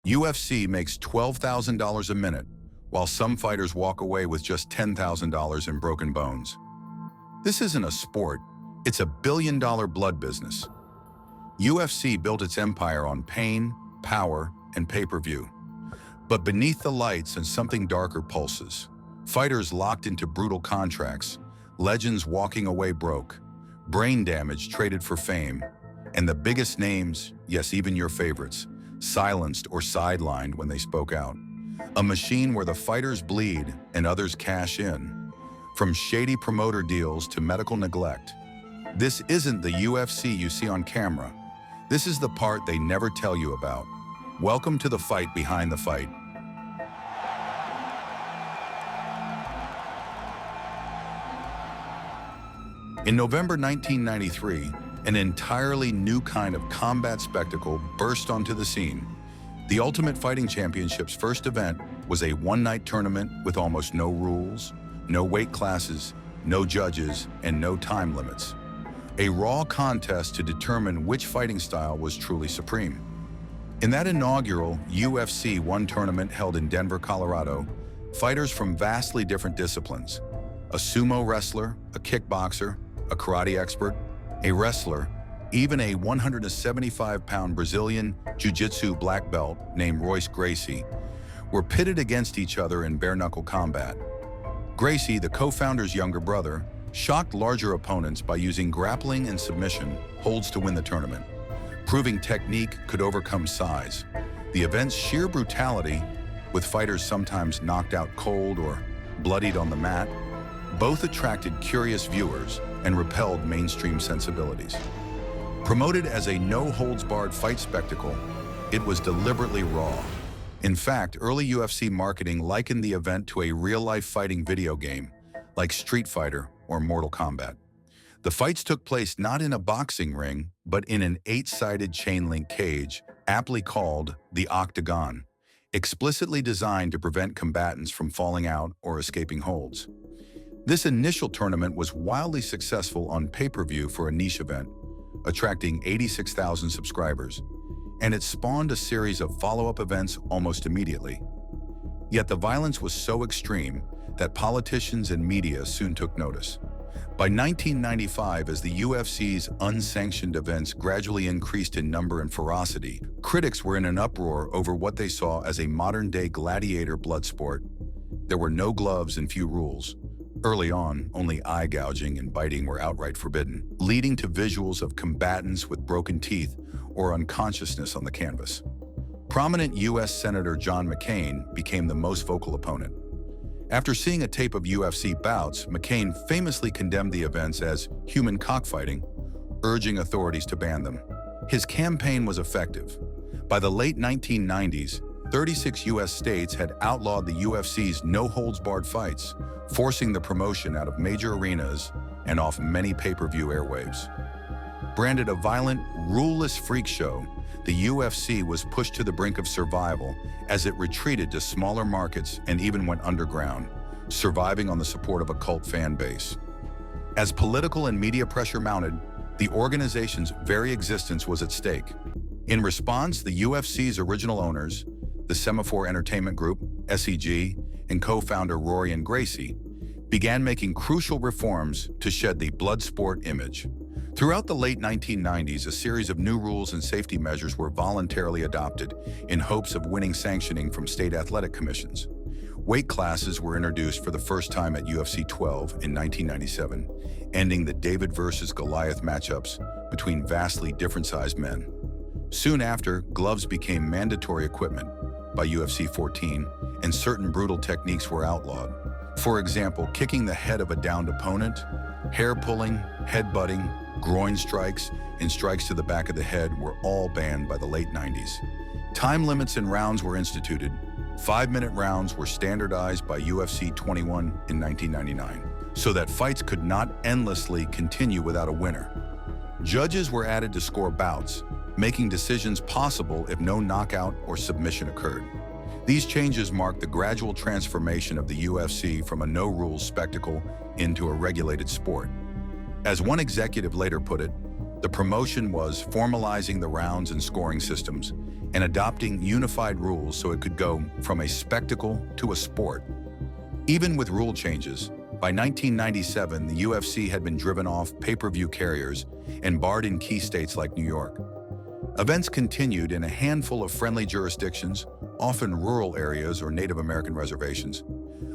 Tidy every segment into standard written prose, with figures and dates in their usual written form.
UFC makes $12,000 a minute, while some fighters walk away with just $10,000 in broken bones. This isn't a sport, it's a billion-dollar blood business. UFC built its empire on pain, power, and pay-per-view. But beneath the lights and something darker pulses. Fighters locked into brutal contracts, legends walking away broke, brain damage traded for fame, and the biggest names, yes, even your favorites, silenced or sidelined when they spoke out. A machine where the fighters bleed and others cash in. From shady promoter deals to medical neglect. This isn't the UFC you see on camera. This is the part they never tell you about. Welcome to the fight behind the fight. In November 1993, an entirely new kind of combat spectacle burst onto the scene. The Ultimate Fighting Championship's first event was a one-night tournament with almost no rules, no weight classes, no judges, and no time limits. A raw contest to determine which fighting style was truly supreme. In that inaugural UFC 1 tournament held in Denver, Colorado, fighters from vastly different disciplines, a sumo wrestler, a kickboxer, a karate expert, a wrestler, even a 175-pound Brazilian jiu-jitsu black belt named Royce Gracie, were pitted against each other in bare-knuckle combat. Gracie, the co-founder's younger brother, shocked larger opponents by using grappling and submission holds to win the tournament, proving technique could overcome size. The event's sheer brutality, with fighters sometimes knocked out cold or bloodied on the mat, both attracted curious viewers and repelled mainstream sensibilities. Promoted as a no-holds-barred fight spectacle, it was deliberately raw. In fact, early UFC marketing likened the event to a real-life fighting video game, like Street Fighter or Mortal Kombat. The fights took place not in a boxing ring, but in an 8-sided chain-link cage, aptly called the Octagon, explicitly designed to prevent combatants from falling out or escaping holds. This initial tournament was wildly successful on pay-per-view for a niche event, attracting 86,000 subscribers, and it spawned a series of follow-up events almost immediately. Yet the violence was so extreme that politicians and media soon took notice. By 1995, as the UFC's unsanctioned events gradually increased in number and ferocity, critics were in an uproar over what they saw as a modern-day gladiator blood sport. There were no gloves and few rules. Early on, only eye gouging and biting were outright forbidden, leading to visuals of combatants with broken teeth or unconsciousness on the canvas. Prominent U.S. Senator John McCain became the most vocal opponent. After seeing a tape of UFC bouts, McCain famously condemned the events as human cockfighting, urging authorities to ban them. His campaign was effective. By the late 1990s, 36 U.S. states had outlawed the UFC's no-holds-barred fights, forcing the promotion out of major arenas and off many pay-per-view airwaves. Branded a violent, ruleless freak show, the UFC was pushed to the brink of survival as it retreated to smaller markets and even went underground, surviving on the support of a cult fan base. As political and media pressure mounted, the organization's very existence was at stake. In response, the UFC's original owners, the Semaphore Entertainment Group, SEG, and co-founder Rory and Gracie, began making crucial reforms to shed the blood sport image. Throughout the late 1990s, a series of new rules and safety measures were voluntarily adopted in hopes of winning sanctioning from state athletic commissions. Weight classes were introduced for the first time at UFC 12 in 1997, ending the David versus Goliath matchups between vastly different-sized men. Soon after, gloves became mandatory equipment by UFC 14, and certain brutal techniques were outlawed. For example, kicking the head of a downed opponent, hair pulling, headbutting, groin strikes, and strikes to the back of the head were all banned by the late 90s. Time limits and rounds were instituted. 5-minute rounds were standardized by UFC 21 in 1999, so that fights could not endlessly continue without a winner. Judges were added to score bouts, making decisions possible if no knockout or submission occurred. These changes marked the gradual transformation of the UFC from a no-rules spectacle into a regulated sport. As one executive later put it, The promotion was formalizing the rounds and scoring systems and adopting unified rules so it could go from a spectacle to a sport. Even with rule changes, by 1997, the UFC had been driven off pay-per-view carriers and barred in key states like New York. Events continued in a handful of friendly jurisdictions, often rural areas or Native American reservations.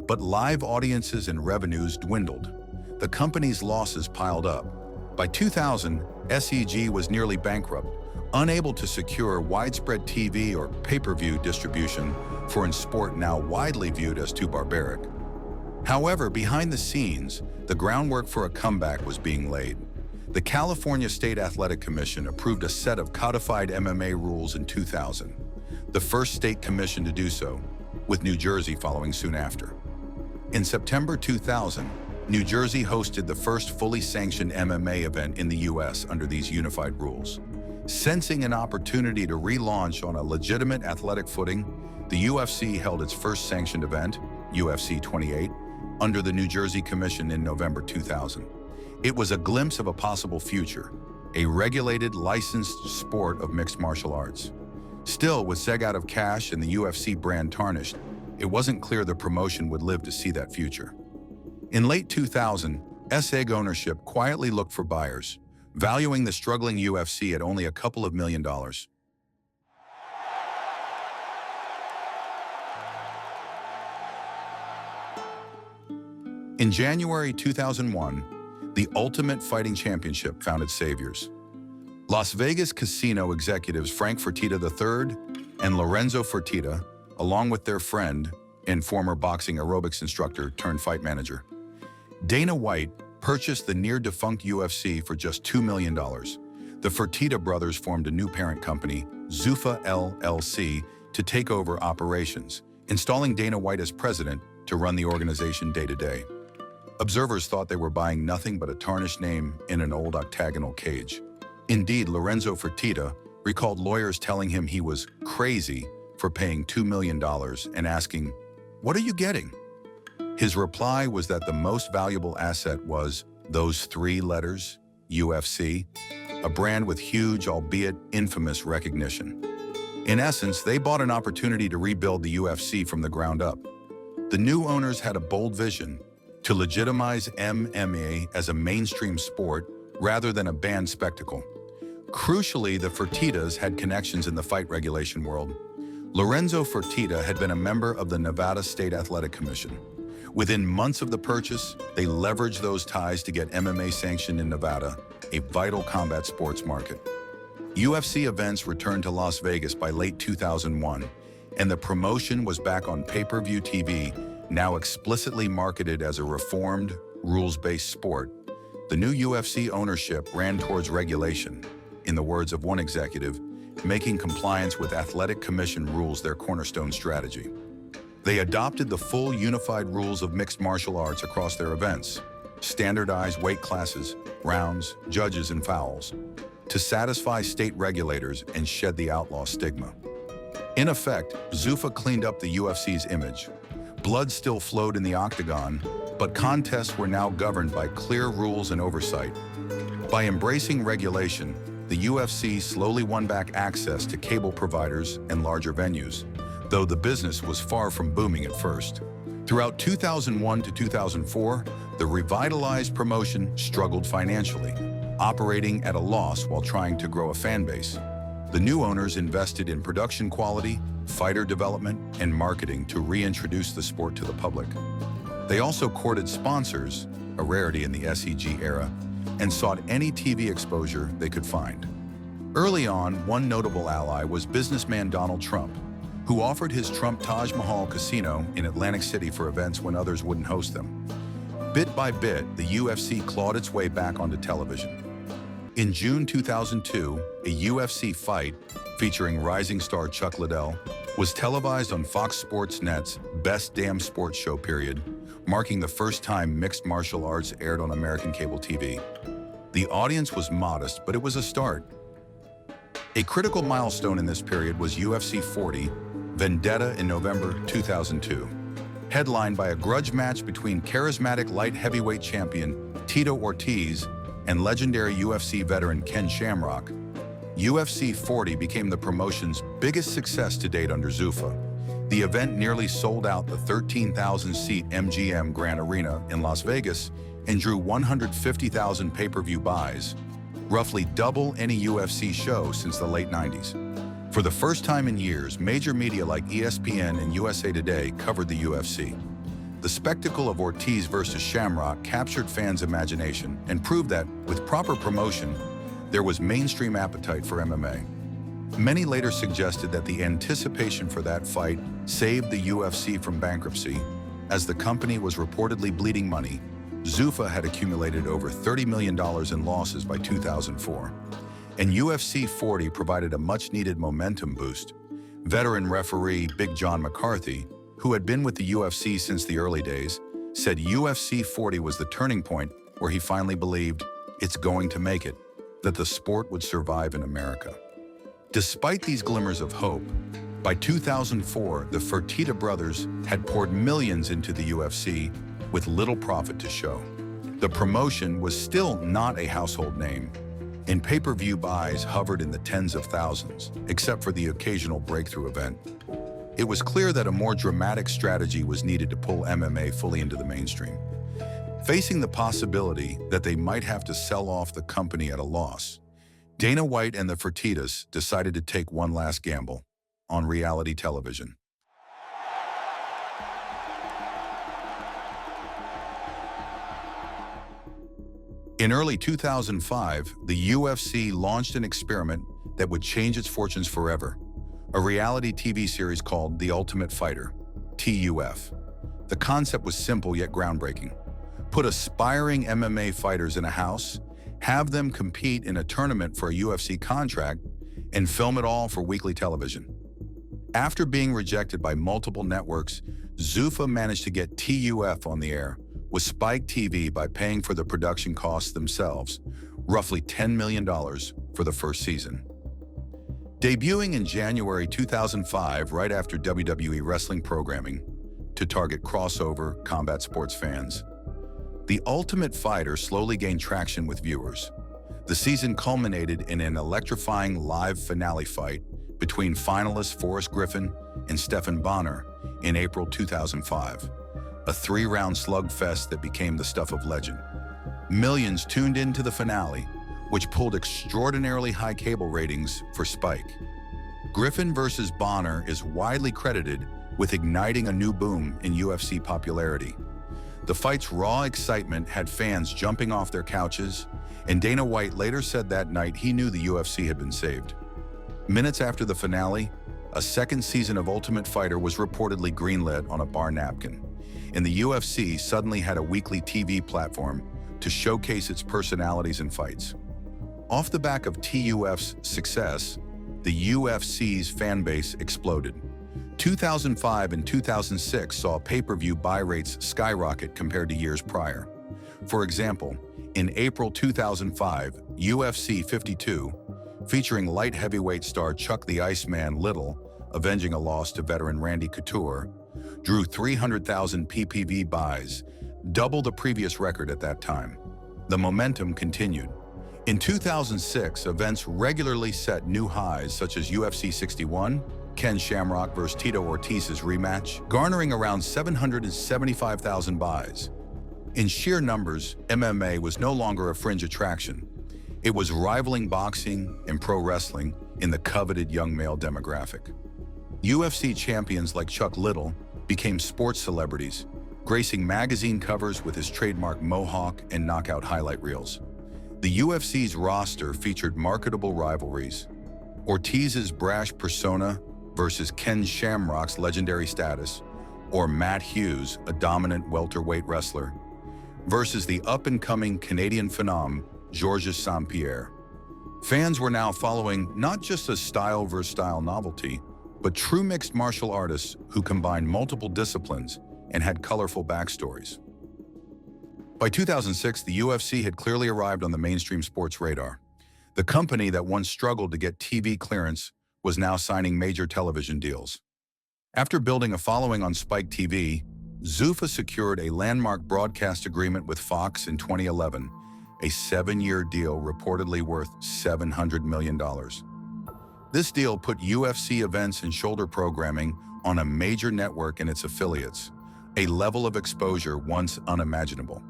But live audiences and revenues dwindled. The company's losses piled up. By 2000, SEG was nearly bankrupt, unable to secure widespread TV or pay-per-view distribution for a sport now widely viewed as too barbaric. However, behind the scenes, the groundwork for a comeback was being laid. The California State Athletic Commission approved a set of codified MMA rules in 2000, the first state commission to do so, with New Jersey following soon after. In September 2000, New Jersey hosted the first fully sanctioned MMA event in the U.S. under these unified rules. Sensing an opportunity to relaunch on a legitimate athletic footing, the UFC held its first sanctioned event, UFC 28, under the New Jersey Commission in November 2000. It was a glimpse of a possible future, a regulated, licensed sport of mixed martial arts. Still, with SEG out of cash and the UFC brand tarnished, it wasn't clear the promotion would live to see that future. In late 2000, SEG ownership quietly looked for buyers, valuing the struggling UFC at only a couple of $1 million. In January 2001, the Ultimate Fighting Championship found its saviors. Las Vegas casino executives Frank Fertitta III and Lorenzo Fertitta, along with their friend and former boxing aerobics instructor turned fight manager, Dana White, purchased the near-defunct UFC for just $2 million. The Fertitta brothers formed a new parent company, Zuffa LLC, to take over operations, installing Dana White as president to run the organization day-to-day. Observers thought they were buying nothing but a tarnished name in an old octagonal cage. Indeed, Lorenzo Fertitta recalled lawyers telling him he was crazy for paying $2 million and asking, "What are you getting?" His reply was that the most valuable asset was those 3 letters, UFC, a brand with huge, albeit infamous, recognition. In essence, they bought an opportunity to rebuild the UFC from the ground up. The new owners had a bold vision to legitimize MMA as a mainstream sport rather than a banned spectacle. Crucially, the Fertittas had connections in the fight regulation world. Lorenzo Fertitta had been a member of the Nevada State Athletic Commission. Within months of the purchase, they leveraged those ties to get MMA sanctioned in Nevada, a vital combat sports market. UFC events returned to Las Vegas by late 2001, and the promotion was back on pay-per-view TV, now explicitly marketed as a reformed, rules-based sport. The new UFC ownership ran towards regulation, in the words of one executive, making compliance with athletic commission rules their cornerstone strategy. They adopted the full unified rules of mixed martial arts across their events, standardized weight classes, rounds, judges, and fouls, to satisfy state regulators and shed the outlaw stigma. In effect, Zuffa cleaned up the UFC's image. Blood still flowed in the octagon, but contests were now governed by clear rules and oversight. By embracing regulation, the UFC slowly won back access to cable providers and larger venues, though the business was far from booming at first. Throughout 2001 to 2004, the revitalized promotion struggled financially, operating at a loss while trying to grow a fan base. The new owners invested in production quality, fighter development, and marketing to reintroduce the sport to the public. They also courted sponsors, a rarity in the SEG era, and sought any TV exposure they could find. Early on, one notable ally was businessman Donald Trump, who offered his Trump Taj Mahal casino in Atlantic City for events when others wouldn't host them. Bit by bit, the UFC clawed its way back onto television. In June 2002, a UFC fight featuring rising star Chuck Liddell was televised on Fox Sports Net's Best Damn Sports Show period, marking the first time mixed martial arts aired on American cable TV. The audience was modest, but it was a start. A critical milestone in this period was UFC 40, Vendetta in November 2002, headlined by a grudge match between charismatic light heavyweight champion Tito Ortiz and legendary UFC veteran Ken Shamrock, UFC 40 became the promotion's biggest success to date under Zuffa. The event nearly sold out the 13,000-seat MGM Grand Arena in Las Vegas and drew 150,000 pay-per-view buys, roughly double any UFC show since the late 90s. For the first time in years, major media like ESPN and USA Today covered the UFC. The spectacle of Ortiz versus Shamrock captured fans' imagination and proved that, with proper promotion, there was mainstream appetite for MMA. Many later suggested that the anticipation for that fight saved the UFC from bankruptcy. As the company was reportedly bleeding money, Zuffa had accumulated over $30 million in losses by 2004. And UFC 40 provided a much-needed momentum boost. Veteran referee Big John McCarthy, who had been with the UFC since the early days, said UFC 40 was the turning point where he finally believed it's going to make it, that the sport would survive in America. Despite these glimmers of hope, by 2004, the Fertitta brothers had poured millions into the UFC with little profit to show. The promotion was still not a household name, and pay-per-view buys hovered in the tens of thousands, except for the occasional breakthrough event. It was clear that a more dramatic strategy was needed to pull MMA fully into the mainstream. Facing the possibility that they might have to sell off the company at a loss, Dana White and the Fertittas decided to take one last gamble on reality television. In early 2005, the UFC launched an experiment that would change its fortunes forever, a reality TV series called The Ultimate Fighter, TUF. The concept was simple yet groundbreaking. Put aspiring MMA fighters in a house, have them compete in a tournament for a UFC contract, and film it all for weekly television. After being rejected by multiple networks, Zuffa managed to get TUF on the air with Spike TV by paying for the production costs themselves, roughly $10 million for the first season. Debuting in January 2005, right after WWE wrestling programming, to target crossover combat sports fans, The Ultimate Fighter slowly gained traction with viewers. The season culminated in an electrifying live finale fight between finalists Forrest Griffin and Stephan Bonnar in April 2005. A 3-round slugfest that became the stuff of legend. Millions tuned into the finale, which pulled extraordinarily high cable ratings for Spike. Griffin versus Bonnar is widely credited with igniting a new boom in UFC popularity. The fight's raw excitement had fans jumping off their couches, and Dana White later said that night he knew the UFC had been saved. Minutes after the finale, a second season of Ultimate Fighter was reportedly greenlit on a bar napkin, and the UFC suddenly had a weekly TV platform to showcase its personalities and fights. Off the back of TUF's success, the UFC's fan base exploded. 2005 and 2006 saw pay-per-view buy rates skyrocket compared to years prior. For example, in April 2005, UFC 52, featuring light heavyweight star Chuck the Iceman Liddell, avenging a loss to veteran Randy Couture, drew 300,000 PPV buys, double the previous record at that time. The momentum continued. In 2006, events regularly set new highs, such as UFC 61, Ken Shamrock vs. Tito Ortiz's rematch, garnering around 775,000 buys. In sheer numbers, MMA was no longer a fringe attraction. It was rivaling boxing and pro wrestling in the coveted young male demographic. UFC champions like Chuck Liddell became sports celebrities, gracing magazine covers with his trademark mohawk and knockout highlight reels. The UFC's roster featured marketable rivalries. Ortiz's brash persona versus Ken Shamrock's legendary status, or Matt Hughes, a dominant welterweight wrestler, versus the up-and-coming Canadian phenom, Georges St-Pierre. Fans were now following not just a style versus style novelty, but true mixed martial artists who combined multiple disciplines and had colorful backstories. By 2006, the UFC had clearly arrived on the mainstream sports radar. The company that once struggled to get TV clearance was now signing major television deals. After building a following on Spike TV, Zuffa secured a landmark broadcast agreement with Fox in 2011 a 7-year deal reportedly worth $700 million. This deal put UFC events and shoulder programming on a major network and its affiliates, a level of exposure once unimaginable.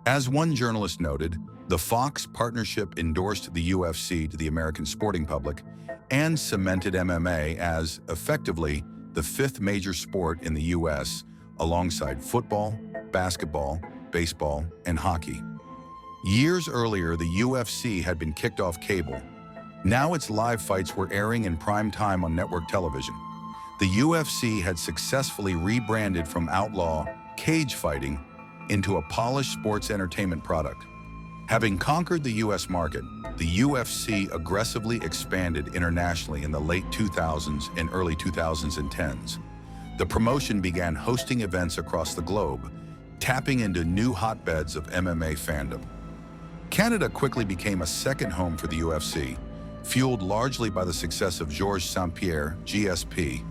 As one journalist noted, the Fox partnership endorsed the UFC to the American sporting public and cemented MMA as, effectively, the 5th major sport in the U.S., alongside football, basketball, baseball, and hockey. Years earlier, the UFC had been kicked off cable. Now its live fights were airing in prime time on network television. The UFC had successfully rebranded from outlaw cage fighting into a polished sports entertainment product. Having conquered the U.S. market, the UFC aggressively expanded internationally in the late 2000s and early 2010s. The promotion began hosting events across the globe, tapping into new hotbeds of MMA fandom. Canada quickly became a second home for the UFC, fueled largely by the success of Georges St-Pierre, GSP,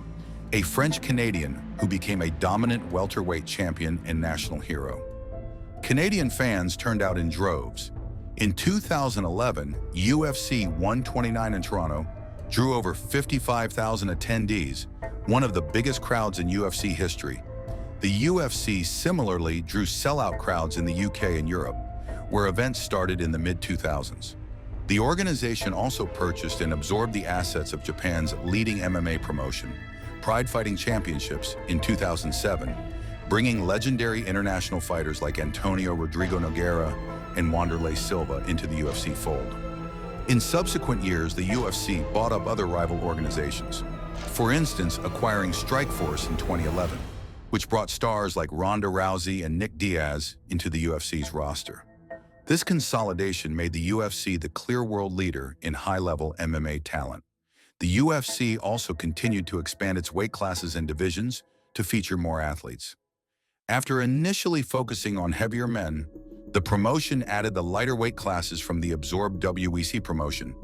a French-Canadian who became a dominant welterweight champion and national hero. Canadian fans turned out in droves. In 2011, UFC 129 in Toronto drew over 55,000 attendees, one of the biggest crowds in UFC history. The UFC similarly drew sellout crowds in the UK and Europe, where events started in the mid-2000s. The organization also purchased and absorbed the assets of Japan's leading MMA promotion, Pride Fighting Championships, in 2007, bringing legendary international fighters like Antonio Rodrigo Nogueira and Wanderlei Silva into the UFC fold. In subsequent years, the UFC bought up other rival organizations, for instance, acquiring Strikeforce in 2011, which brought stars like Ronda Rousey and Nick Diaz into the UFC's roster. This consolidation made the UFC the clear world leader in high-level MMA talent. The UFC also continued to expand its weight classes and divisions to feature more athletes. After initially focusing on heavier men, the promotion added the lighter weight classes from the absorbed WEC promotion,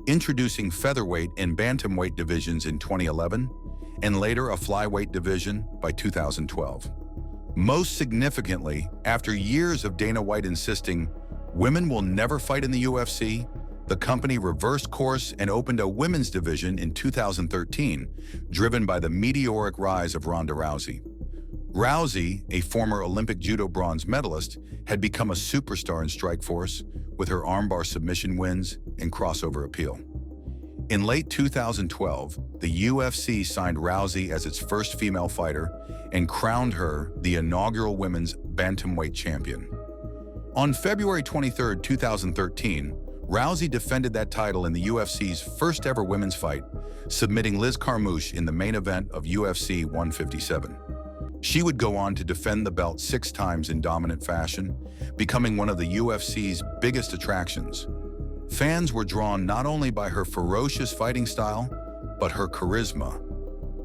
introducing featherweight and bantamweight divisions in 2011, and later a flyweight division by 2012. Most significantly, after years of Dana White insisting women will never fight in the UFC, the company reversed course and opened a women's division in 2013, driven by the meteoric rise of Ronda Rousey. Rousey, a former Olympic judo bronze medalist, had become a superstar in Strikeforce with her armbar submission wins and crossover appeal. In late 2012, the UFC signed Rousey as its first female fighter and crowned her the inaugural women's bantamweight champion. On February 23, 2013, Rousey defended that title in the UFC's first ever women's fight, submitting Liz Carmouche in the main event of UFC 157. She would go on to defend the belt 6 times in dominant fashion, becoming one of the UFC's biggest attractions. Fans were drawn not only by her ferocious fighting style, but her charisma.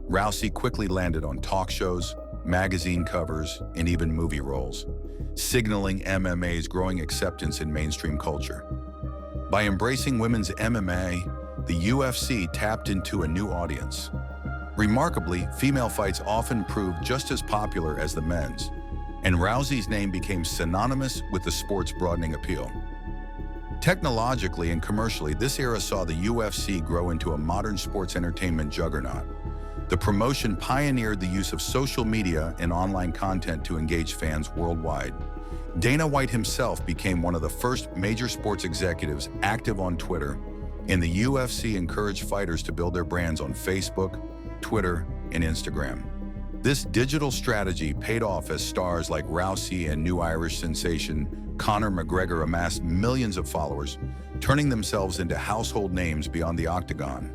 Rousey quickly landed on talk shows, magazine covers, and even movie roles, signaling MMA's growing acceptance in mainstream culture. By embracing women's MMA, the UFC tapped into a new audience. Remarkably, female fights often proved just as popular as the men's, and Rousey's name became synonymous with the sport's broadening appeal. Technologically and commercially, this era saw the UFC grow into a modern sports entertainment juggernaut. The promotion pioneered the use of social media and online content to engage fans worldwide. Dana White himself became one of the first major sports executives active on Twitter, and the UFC encouraged fighters to build their brands on Facebook, Twitter, and Instagram. This digital strategy paid off as stars like Rousey and new Irish sensation Conor McGregor amassed millions of followers, turning themselves into household names beyond the octagon.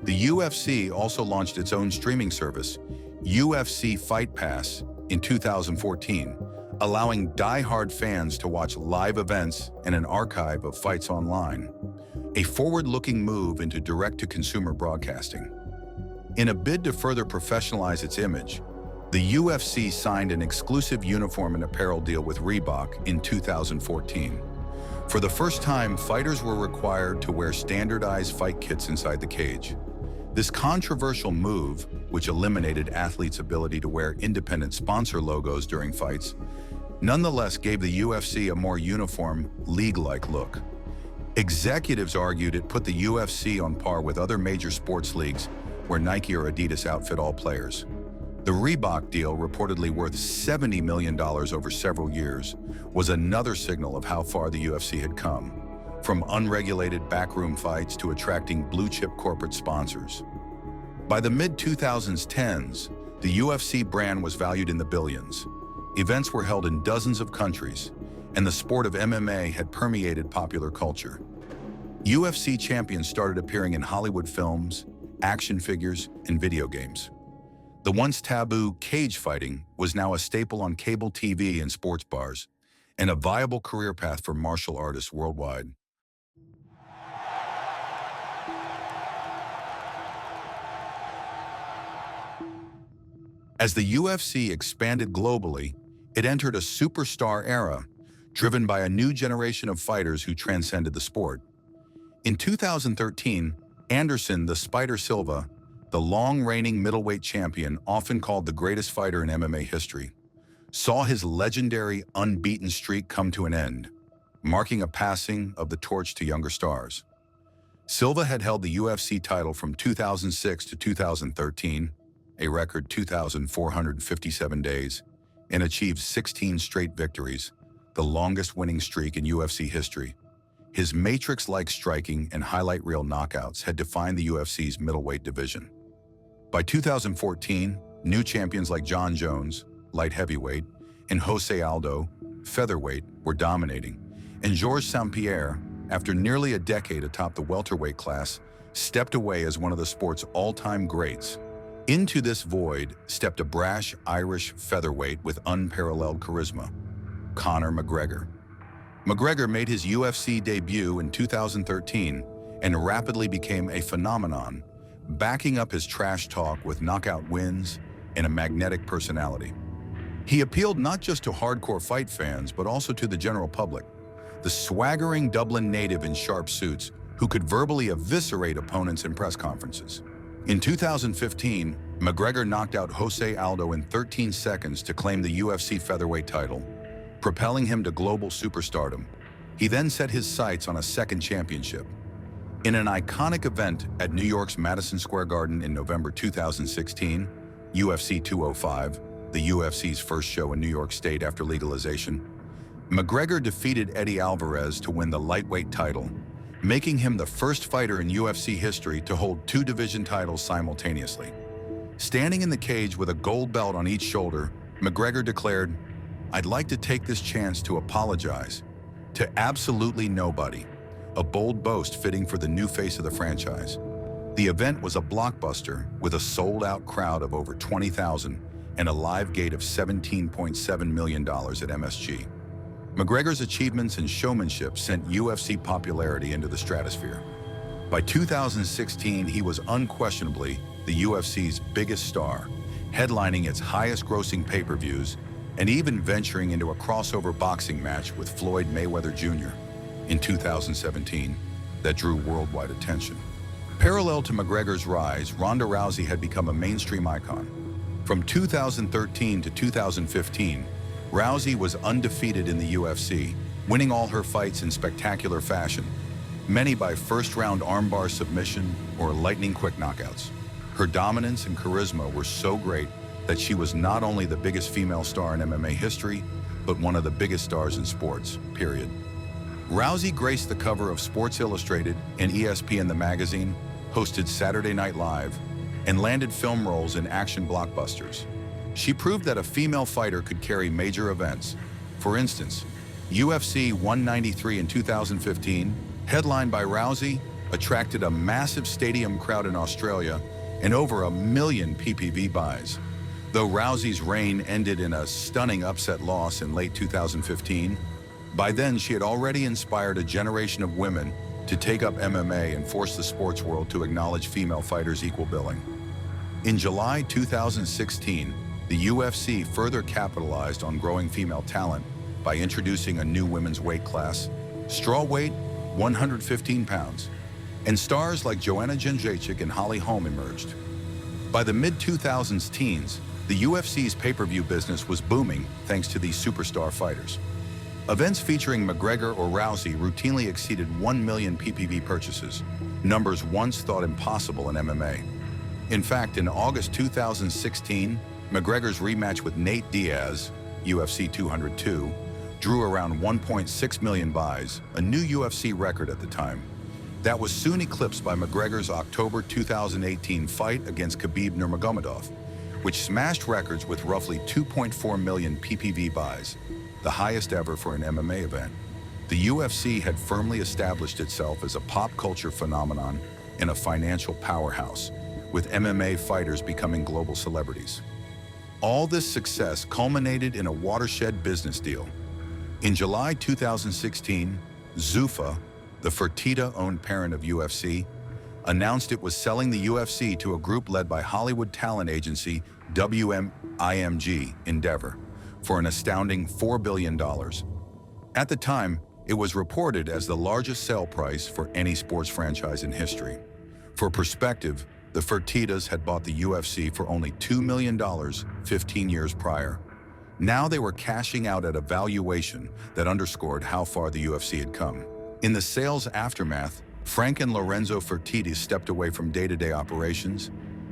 The UFC also launched its own streaming service, UFC Fight Pass, in 2014, allowing die-hard fans to watch live events and an archive of fights online, a forward-looking move into direct-to-consumer broadcasting. In a bid to further professionalize its image, the UFC signed an exclusive uniform and apparel deal with Reebok in 2014. For the first time, fighters were required to wear standardized fight kits inside the cage. This controversial move, which eliminated athletes' ability to wear independent sponsor logos during fights, nonetheless gave the UFC a more uniform, league-like look. Executives argued it put the UFC on par with other major sports leagues where Nike or Adidas outfit all players. The Reebok deal, reportedly worth $70 million over several years, was another signal of how far the UFC had come, from unregulated backroom fights to attracting blue-chip corporate sponsors. By the mid-2010s, the UFC brand was valued in the billions. Events were held in dozens of countries, and the sport of MMA had permeated popular culture. UFC champions started appearing in Hollywood films, action figures, and video games. The once taboo cage fighting was now a staple on cable TV and sports bars, and a viable career path for martial artists worldwide. As the UFC expanded globally, it entered a superstar era, driven by a new generation of fighters who transcended the sport. In 2013, Anderson the Spider Silva, the long-reigning middleweight champion, often called the greatest fighter in MMA history, saw his legendary unbeaten streak come to an end, marking a passing of the torch to younger stars. Silva had held the UFC title from 2006 to 2013, a record 2,457 days, and achieved 16 straight victories, the longest winning streak in UFC history. His matrix-like striking and highlight reel knockouts had defined the UFC's middleweight division. By 2014, new champions like Jon Jones, light heavyweight, and Jose Aldo, featherweight, were dominating, and Georges St-Pierre, after nearly a decade atop the welterweight class, stepped away as one of the sport's all-time greats. Into this void stepped a brash Irish featherweight with unparalleled charisma, Conor McGregor. McGregor made his UFC debut in 2013 and rapidly became a phenomenon, backing up his trash talk with knockout wins and a magnetic personality. He appealed not just to hardcore fight fans, but also to the general public, the swaggering Dublin native in sharp suits who could verbally eviscerate opponents in press conferences. In 2015, McGregor knocked out Jose Aldo in 13 seconds to claim the UFC featherweight title, propelling him to global superstardom. He then set his sights on a second championship. In an iconic event at New York's Madison Square Garden in November 2016, UFC 205, the UFC's first show in New York State after legalization, McGregor defeated Eddie Alvarez to win the lightweight title, making him the first fighter in UFC history to hold two division titles simultaneously. Standing in the cage with a gold belt on each shoulder, McGregor declared, "I'd like to take this chance to apologize to absolutely nobody," a bold boast fitting for the new face of the franchise. The event was a blockbuster with a sold-out crowd of over 20,000 and a live gate of $17.7 million at MSG. McGregor's achievements and showmanship sent UFC popularity into the stratosphere. By 2016, he was unquestionably the UFC's biggest star, headlining its highest-grossing pay-per-views and even venturing into a crossover boxing match with Floyd Mayweather Jr. in 2017 that drew worldwide attention. Parallel to McGregor's rise, Ronda Rousey had become a mainstream icon. From 2013 to 2015, Rousey was undefeated in the UFC, winning all her fights in spectacular fashion, many by first-round armbar submission or lightning-quick knockouts. Her dominance and charisma were so great that she was not only the biggest female star in MMA history, but one of the biggest stars in sports, period. Rousey graced the cover of Sports Illustrated and ESPN the magazine, hosted Saturday Night Live, and landed film roles in action blockbusters. She proved that a female fighter could carry major events. For instance, UFC 193 in 2015, headlined by Rousey, attracted a massive stadium crowd in Australia and over 1 million PPV buys. Though Rousey's reign ended in a stunning upset loss in late 2015, by then she had already inspired a generation of women to take up MMA and force the sports world to acknowledge female fighters' equal billing. In July 2016, the UFC further capitalized on growing female talent by introducing a new women's weight class, strawweight, 115 pounds, and stars like Joanna Jędrzejczyk and Holly Holm emerged. By the mid-2000s teens, the UFC's pay-per-view business was booming thanks to these superstar fighters. Events featuring McGregor or Rousey routinely exceeded 1 million PPV purchases, numbers once thought impossible in MMA. In fact, in August 2016, McGregor's rematch with Nate Diaz, UFC 202, drew around 1.6 million buys, a new UFC record at the time. That was soon eclipsed by McGregor's October 2018 fight against Khabib Nurmagomedov, which smashed records with roughly 2.4 million PPV buys, the highest ever for an MMA event. The UFC had firmly established itself as a pop culture phenomenon and a financial powerhouse, with MMA fighters becoming global celebrities. All this success culminated in a watershed business deal. In July 2016, Zuffa, the Fertitta-owned parent of UFC, announced it was selling the UFC to a group led by Hollywood talent agency WMIMG Endeavor for an astounding $4 billion. At the time, it was reported as the largest sale price for any sports franchise in history. For perspective, the Fertittas had bought the UFC for only $2 million 15 years prior. Now they were cashing out at a valuation that underscored how far the UFC had come. In the sales aftermath, Frank and Lorenzo Fertitta stepped away from day-to-day operations,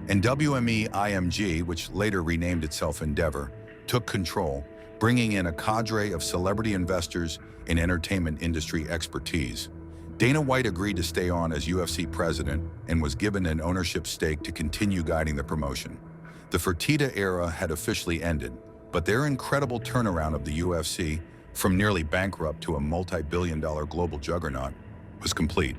and WME-IMG, which later renamed itself Endeavor, took control, bringing in a cadre of celebrity investors and entertainment industry expertise. Dana White agreed to stay on as UFC president and was given an ownership stake to continue guiding the promotion. The Fertitta era had officially ended, but their incredible turnaround of the UFC, from nearly bankrupt to a multi-billion-dollar global juggernaut, was complete.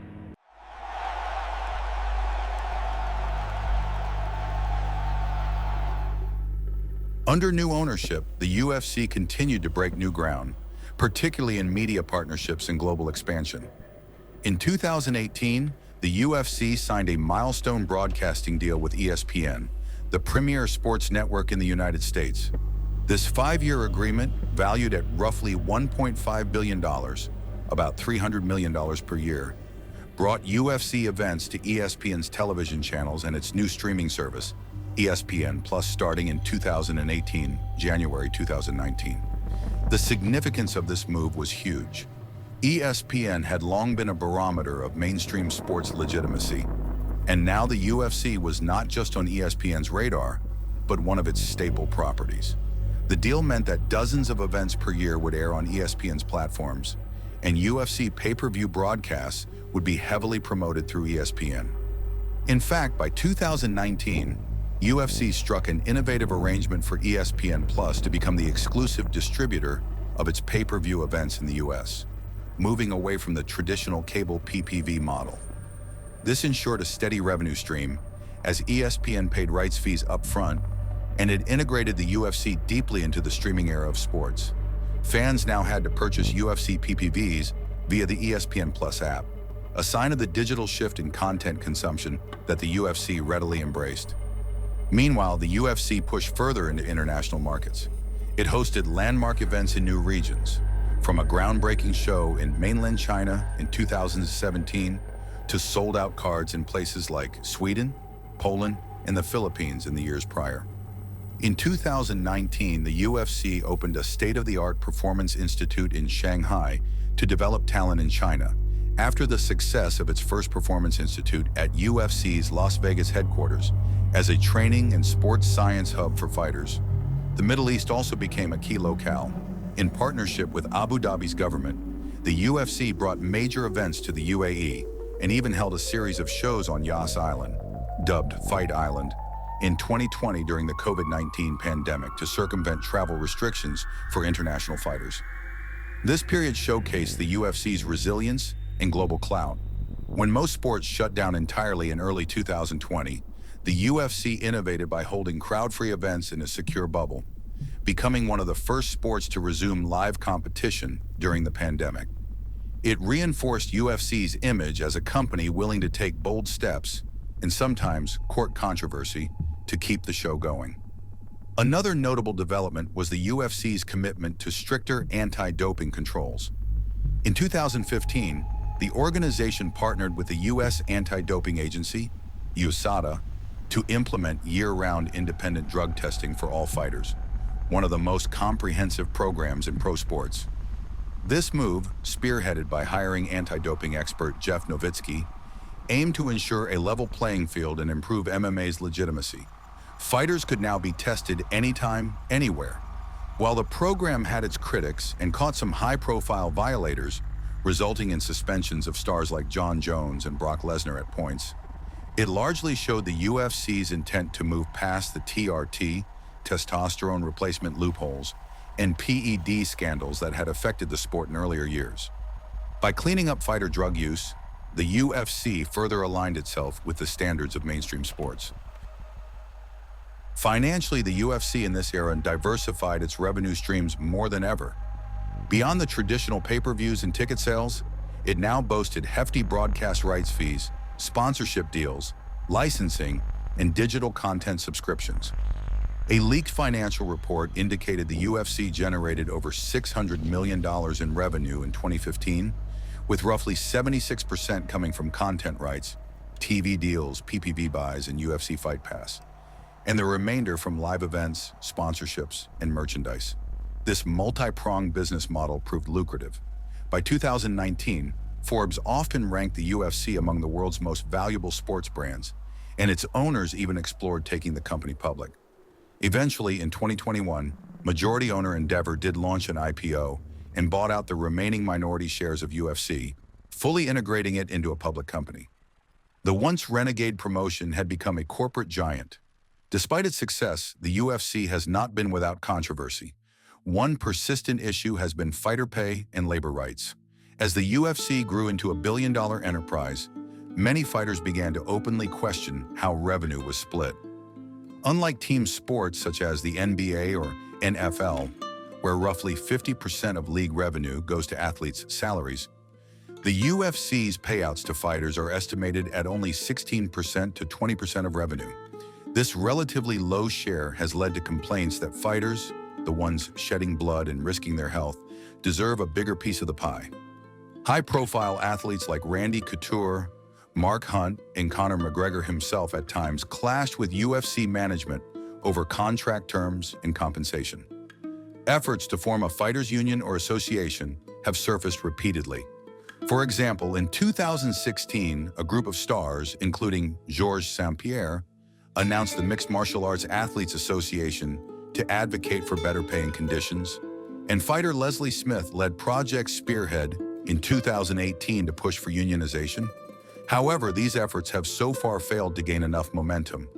Under new ownership, the UFC continued to break new ground, particularly in media partnerships and global expansion. In 2018, the UFC signed a milestone broadcasting deal with ESPN, the premier sports network in the United States. This 5-year agreement, valued at roughly $1.5 billion, about $300 million per year, brought UFC events to ESPN's television channels and its new streaming service, ESPN Plus, starting in 2018, January 2019. The significance of this move was huge. ESPN had long been a barometer of mainstream sports legitimacy, and now the UFC was not just on ESPN's radar, but one of its staple properties. The deal meant that dozens of events per year would air on ESPN's platforms, and UFC pay-per-view broadcasts would be heavily promoted through ESPN. In fact, by 2019, UFC struck an innovative arrangement for ESPN Plus to become the exclusive distributor of its pay-per-view events in the US, moving away from the traditional cable PPV model. This ensured a steady revenue stream, as ESPN paid rights fees up front, and it integrated the UFC deeply into the streaming era of sports. Fans now had to purchase UFC PPVs via the ESPN Plus app, a sign of the digital shift in content consumption that the UFC readily embraced. Meanwhile, the UFC pushed further into international markets. It hosted landmark events in new regions, from a groundbreaking show in mainland China in 2017 to sold-out cards in places like Sweden, Poland, and the Philippines in the years prior. In 2019, the UFC opened a state-of-the-art performance institute in Shanghai to develop talent in China, after the success of its first performance institute at UFC's Las Vegas headquarters as a training and sports science hub for fighters. The Middle East also became a key locale. In partnership with Abu Dhabi's government, the UFC brought major events to the UAE and even held a series of shows on Yas Island, dubbed Fight Island, in 2020 during the COVID-19 pandemic to circumvent travel restrictions for international fighters. This period showcased the UFC's resilience and global clout. When most sports shut down entirely in early 2020, the UFC innovated by holding crowd-free events in a secure bubble, becoming one of the first sports to resume live competition during the pandemic. It reinforced UFC's image as a company willing to take bold steps, and sometimes court controversy, to keep the show going. Another notable development was the UFC's commitment to stricter anti-doping controls. In 2015, the organization partnered with the U.S. Anti-Doping Agency, USADA, to implement year-round independent drug testing for all fighters, one of the most comprehensive programs in pro sports. This move, spearheaded by hiring anti-doping expert Jeff Nowitzki, aimed to ensure a level playing field and improve MMA's legitimacy. Fighters could now be tested anytime, anywhere. While the program had its critics and caught some high-profile violators, resulting in suspensions of stars like Jon Jones and Brock Lesnar at points, it largely showed the UFC's intent to move past the TRT, testosterone replacement loopholes, and PED scandals that had affected the sport in earlier years. By cleaning up fighter drug use, the UFC further aligned itself with the standards of mainstream sports. Financially, the UFC in this era diversified its revenue streams more than ever. Beyond the traditional pay-per-views and ticket sales, it now boasted hefty broadcast rights fees, sponsorship deals, licensing, and digital content subscriptions. A leaked financial report indicated the UFC generated over $600 million in revenue in 2015, with roughly 76% coming from content rights, TV deals, PPV buys, and UFC Fight Pass, and the remainder from live events, sponsorships, and merchandise. This multi-pronged business model proved lucrative. By 2019, Forbes often ranked the UFC among the world's most valuable sports brands, and its owners even explored taking the company public. Eventually, in 2021, majority owner Endeavor did launch an IPO and bought out the remaining minority shares of UFC, fully integrating it into a public company. The once renegade promotion had become a corporate giant. Despite its success, the UFC has not been without controversy. One persistent issue has been fighter pay and labor rights. As the UFC grew into a billion-dollar enterprise, many fighters began to openly question how revenue was split. Unlike team sports such as the NBA or NFL, where roughly 50% of league revenue goes to athletes' salaries, the UFC's payouts to fighters are estimated at only 16% to 20% of revenue. This relatively low share has led to complaints that fighters, the ones shedding blood and risking their health, deserve a bigger piece of the pie. High-profile athletes like Randy Couture, Mark Hunt, and Conor McGregor himself at times clashed with UFC management over contract terms and compensation. Efforts to form a fighters' union or association have surfaced repeatedly. For example, in 2016, a group of stars, including Georges St-Pierre, announced the Mixed Martial Arts Athletes Association to advocate for better pay and conditions, and fighter Leslie Smith led Project Spearhead in 2018 to push for unionization. However, these efforts have so far failed to gain enough momentum.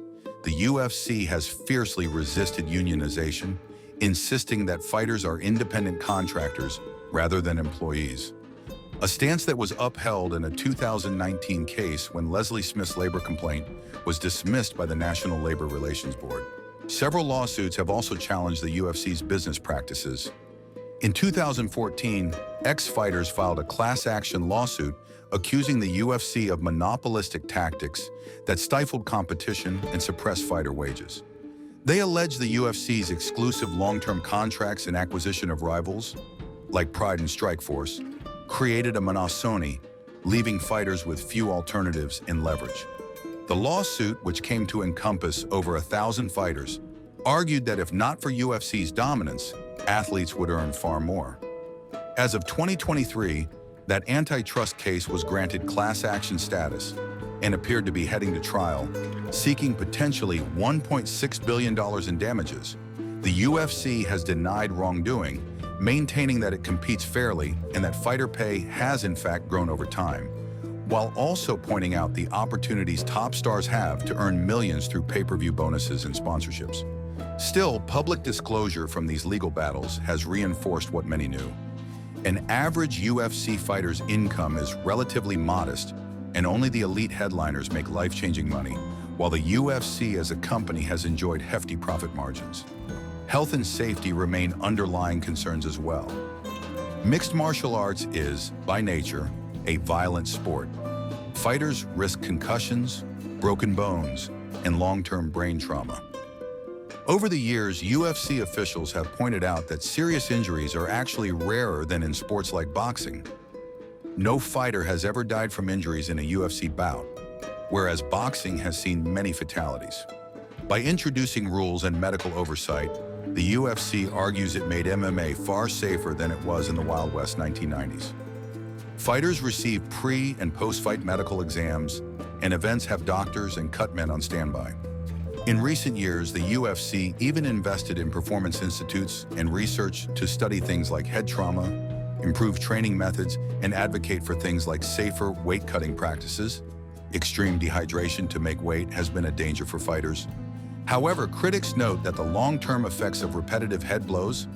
The UFC has fiercely resisted unionization, insisting that fighters are independent contractors rather than employees. A stance that was upheld in a 2019 case when Leslie Smith's labor complaint was dismissed by the National Labor Relations Board. Several lawsuits have also challenged the UFC's business practices. In 2014, ex-fighters filed a class action lawsuit accusing the UFC of monopolistic tactics that stifled competition and suppressed fighter wages. They alleged the UFC's exclusive long-term contracts and acquisition of rivals, like Pride and Strikeforce, created a monopsony, leaving fighters with few alternatives and leverage. The lawsuit, which came to encompass over 1,000 fighters, argued that if not for UFC's dominance, athletes would earn far more. As of 2023, that antitrust case was granted class action status and appeared to be heading to trial, seeking potentially $1.6 billion in damages. The UFC has denied wrongdoing, maintaining that it competes fairly and that fighter pay has in fact grown over time, while also pointing out the opportunities top stars have to earn millions through pay-per-view bonuses and sponsorships. Still, public disclosure from these legal battles has reinforced what many knew. An average UFC fighter's income is relatively modest, and only the elite headliners make life-changing money, while the UFC as a company has enjoyed hefty profit margins. Health and safety remain underlying concerns as well. Mixed martial arts is, by nature, a violent sport. Fighters risk concussions, broken bones, and long-term brain trauma. Over the years, UFC officials have pointed out that serious injuries are actually rarer than in sports like boxing. No fighter has ever died from injuries in a UFC bout. whereas boxing has seen many fatalities. By introducing rules and medical oversight, the UFC argues it made MMA far safer than it was in the Wild West 1990s. Fighters receive pre- and post-fight medical exams, and events have doctors and cutmen on standby. In recent years, the UFC even invested in performance institutes and research to study things like head trauma, improve training methods, and advocate for things like safer weight-cutting practices. Extreme dehydration to make weight has been a danger for fighters. However, critics note that the long-term effects of repetitive head blows,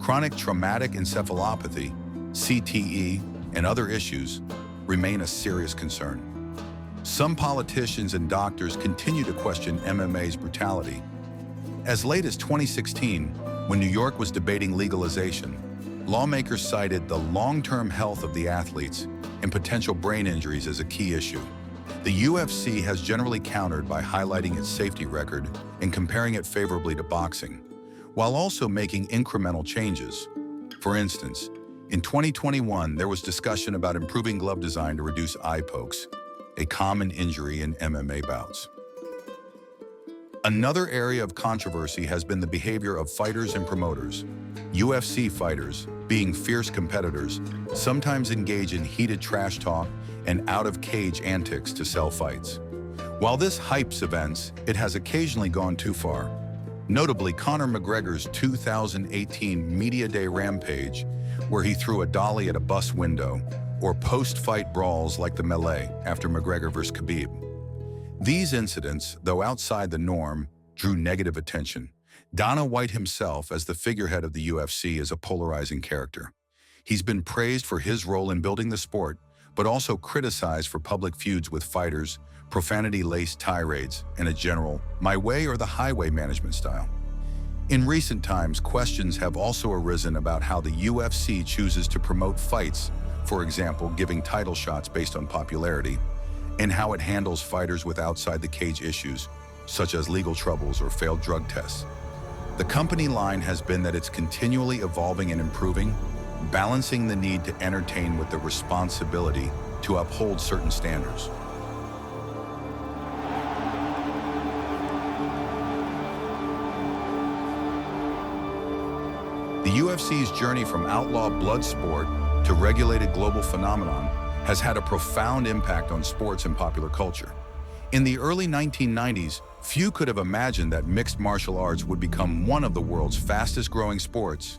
chronic traumatic encephalopathy, CTE, and other issues remain a serious concern. Some politicians and doctors continue to question MMA's brutality. As late as 2016, when New York was debating legalization, lawmakers cited the long-term health of the athletes and potential brain injuries as a key issue. The UFC has generally countered by highlighting its safety record and comparing it favorably to boxing, while also making incremental changes. For instance, in 2021, there was discussion about improving glove design to reduce eye pokes, a common injury in MMA bouts. Another area of controversy has been the behavior of fighters and promoters. UFC fighters, being fierce competitors, sometimes engage in heated trash talk and out-of-cage antics to sell fights. While this hypes events, it has occasionally gone too far. Notably, Conor McGregor's 2018 Media Day rampage, where he threw a dolly at a bus window, or post-fight brawls like the melee after McGregor vs. Khabib. These incidents, though outside the norm, drew negative attention. Dana White himself, as the figurehead of the UFC, is a polarizing character. He's been praised for his role in building the sport, but also criticized for public feuds with fighters, profanity-laced tirades, and a general "my way or the highway" management style. In recent times, questions have also arisen about how the UFC chooses to promote fights, for example, giving title shots based on popularity, and how it handles fighters with outside-the-cage issues, such as legal troubles or failed drug tests. The company line has been that it's continually evolving and improving, balancing the need to entertain with the responsibility to uphold certain standards. The UFC's journey from outlaw blood sport to regulated global phenomenon has had a profound impact on sports and popular culture. In the early 1990s, few could have imagined that mixed martial arts would become one of the world's fastest-growing sports.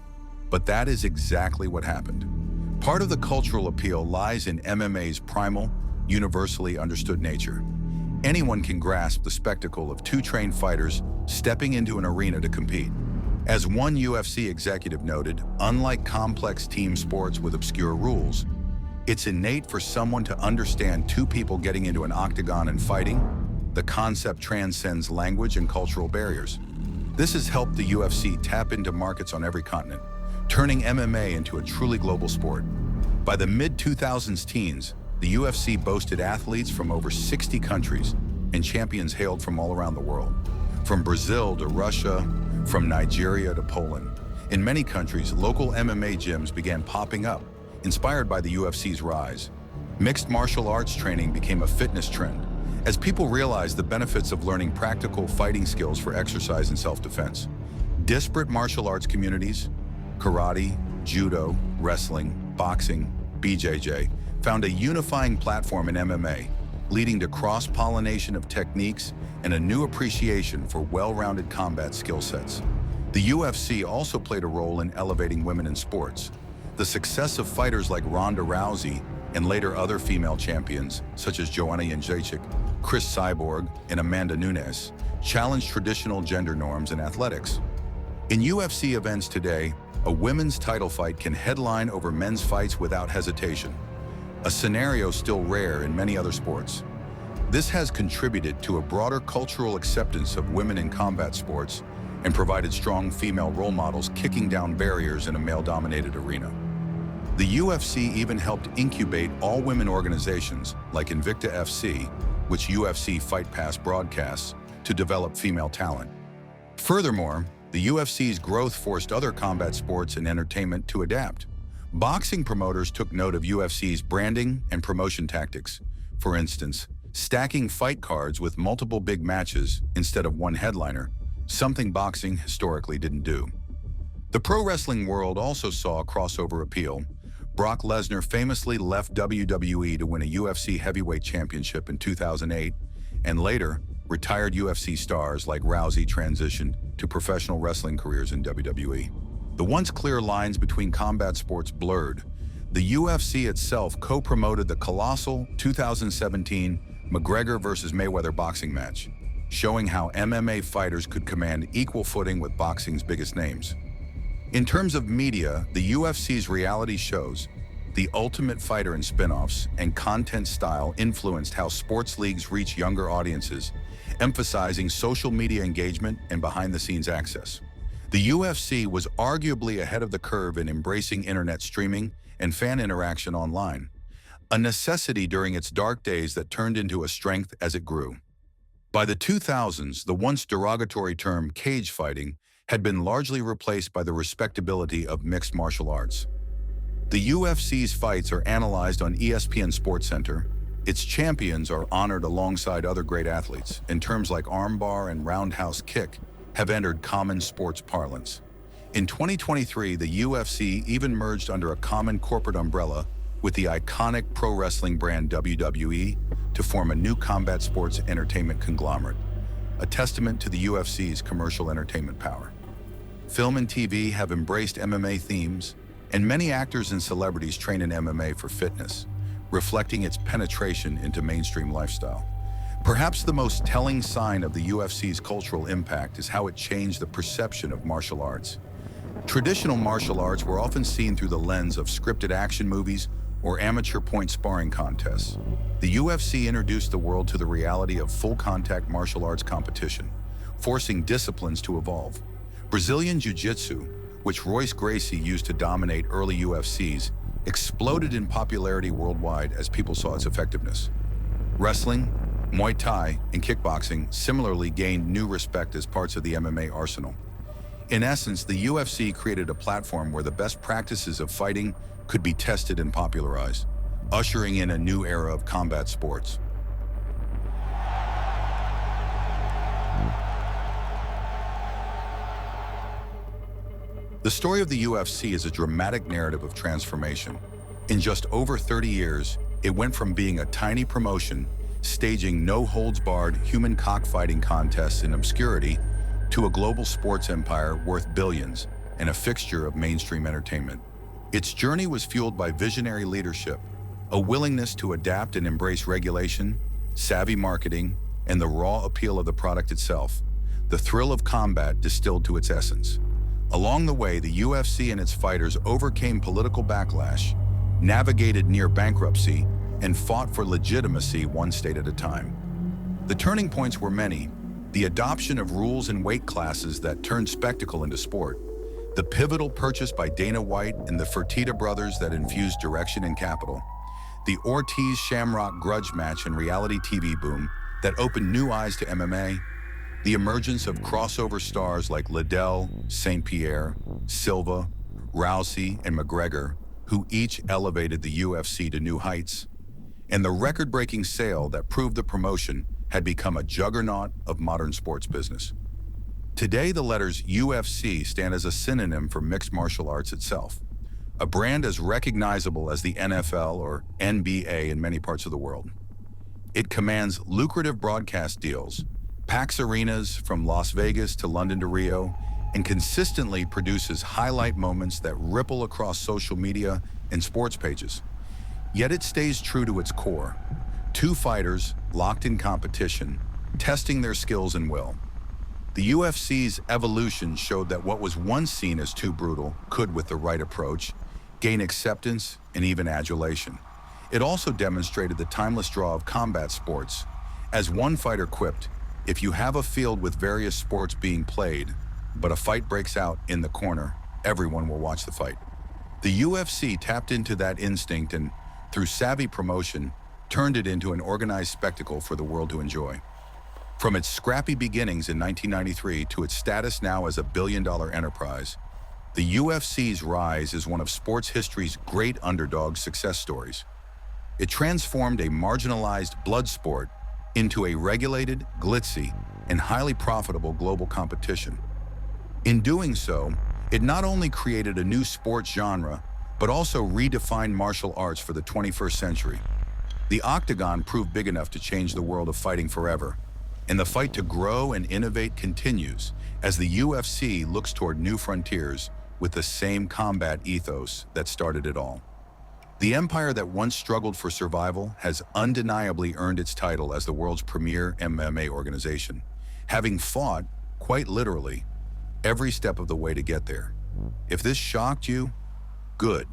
But that is exactly what happened. Part of the cultural appeal lies in MMA's primal, universally understood nature. Anyone can grasp the spectacle of two trained fighters stepping into an arena to compete. As one UFC executive noted, unlike complex team sports with obscure rules, it's innate for someone to understand two people getting into an octagon and fighting. The concept transcends language and cultural barriers. This has helped the UFC tap into markets on every continent, turning MMA into a truly global sport. By the mid-2000s teens, the UFC boasted athletes from over 60 countries and champions hailed from all around the world. From Brazil to Russia, from Nigeria to Poland. In many countries, local MMA gyms began popping up, inspired by the UFC's rise. Mixed martial arts training became a fitness trend, as people realized the benefits of learning practical fighting skills for exercise and self-defense. Disparate martial arts communities, karate, judo, wrestling, boxing, BJJ, found a unifying platform in MMA, leading to cross-pollination of techniques and a new appreciation for well-rounded combat skill sets. The UFC also played a role in elevating women in sports. The success of fighters like Ronda Rousey and later other female champions, such as Joanna Jędrzejczyk, Chris Cyborg, and Amanda Nunes, challenged traditional gender norms in athletics. In UFC events today, a women's title fight can headline over men's fights without hesitation, a scenario still rare in many other sports. This has contributed to a broader cultural acceptance of women in combat sports and provided strong female role models kicking down barriers in a male-dominated arena. The UFC even helped incubate all-women organizations like Invicta FC, which UFC Fight Pass broadcasts, to develop female talent. Furthermore, the UFC's growth forced other combat sports and entertainment to adapt. Boxing promoters took note of UFC's branding and promotion tactics. For instance, stacking fight cards with multiple big matches instead of one headliner, something boxing historically didn't do. The pro wrestling world also saw a crossover appeal. Brock Lesnar famously left WWE to win a UFC heavyweight championship in 2008, and later, retired UFC stars like Rousey transitioned to professional wrestling careers in WWE. The once clear lines between combat sports blurred. The UFC itself co-promoted the colossal 2017 McGregor vs. Mayweather boxing match, showing how MMA fighters could command equal footing with boxing's biggest names. In terms of media, the UFC's reality shows, The Ultimate Fighter and spin-offs, and content style influenced how sports leagues reach younger audiences, emphasizing social media engagement and behind-the-scenes access. The UFC was arguably ahead of the curve in embracing internet streaming and fan interaction online, a necessity during its dark days that turned into a strength as it grew. By the 2000s, the once derogatory term cage fighting had been largely replaced by the respectability of mixed martial arts. The UFC's fights are analyzed on ESPN SportsCenter. Its champions are honored alongside other great athletes, and terms like armbar and roundhouse kick have entered common sports parlance. In 2023, the UFC even merged under a common corporate umbrella with the iconic pro wrestling brand WWE to form a new combat sports entertainment conglomerate, a testament to the UFC's commercial entertainment power. Film and TV have embraced MMA themes, and many actors and celebrities train in MMA for fitness, reflecting its penetration into mainstream lifestyle. Perhaps the most telling sign of the UFC's cultural impact is how it changed the perception of martial arts. Traditional martial arts were often seen through the lens of scripted action movies or amateur point sparring contests. The UFC introduced the world to the reality of full-contact martial arts competition, forcing disciplines to evolve. Brazilian Jiu-Jitsu, which Royce Gracie used to dominate early UFCs, exploded in popularity worldwide as people saw its effectiveness. Wrestling, Muay Thai, and kickboxing similarly gained new respect as parts of the MMA arsenal. In essence, the UFC created a platform where the best practices of fighting could be tested and popularized, ushering in a new era of combat sports. The story of the UFC is a dramatic narrative of transformation. In just over 30 years, it went from being a tiny promotion, staging no-holds-barred human cockfighting contests in obscurity, to a global sports empire worth billions and a fixture of mainstream entertainment. Its journey was fueled by visionary leadership, a willingness to adapt and embrace regulation, savvy marketing, and the raw appeal of the product itself, the thrill of combat distilled to its essence. Along the way, the UFC and its fighters overcame political backlash, navigated near bankruptcy, and fought for legitimacy one state at a time. The turning points were many: the adoption of rules and weight classes that turned spectacle into sport, the pivotal purchase by Dana White and the Fertitta brothers that infused direction and capital, the Ortiz-Shamrock grudge match and reality TV boom that opened new eyes to MMA, the emergence of crossover stars like Liddell, St. Pierre, Silva, Rousey, and McGregor, who each elevated the UFC to new heights, and the record-breaking sale that proved the promotion had become a juggernaut of modern sports business. Today, the letters UFC stand as a synonym for mixed martial arts itself, a brand as recognizable as the NFL or NBA in many parts of the world. It commands lucrative broadcast deals, packs arenas from Las Vegas to London to Rio, and consistently produces highlight moments that ripple across social media and sports pages. Yet it stays true to its core: two fighters locked in competition, testing their skills and will. The UFC's evolution showed that what was once seen as too brutal could, with the right approach, gain acceptance and even adulation. It also demonstrated the timeless draw of combat sports. As one fighter quipped, "If you have a field with various sports being played, but a fight breaks out in the corner, everyone will watch the fight." The UFC tapped into that instinct and, through savvy promotion, turned it into an organized spectacle for the world to enjoy. From its scrappy beginnings in 1993 to its status now as a billion-dollar enterprise, the UFC's rise is one of sports history's great underdog success stories. It transformed a marginalized blood sport into a regulated, glitzy, and highly profitable global competition. In doing so, it not only created a new sports genre, but also redefined martial arts for the 21st century. The octagon proved big enough to change the world of fighting forever, and the fight to grow and innovate continues as the UFC looks toward new frontiers with the same combat ethos that started it all. The empire that once struggled for survival has undeniably earned its title as the world's premier MMA organization, having fought, quite literally, every step of the way to get there. If this shocked you, good,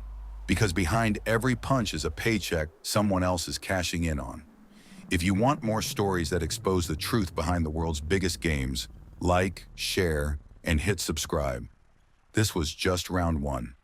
because behind every punch is a paycheck someone else is cashing in on. If you want more stories that expose the truth behind the world's biggest games, like, share, and hit subscribe. This was just round one.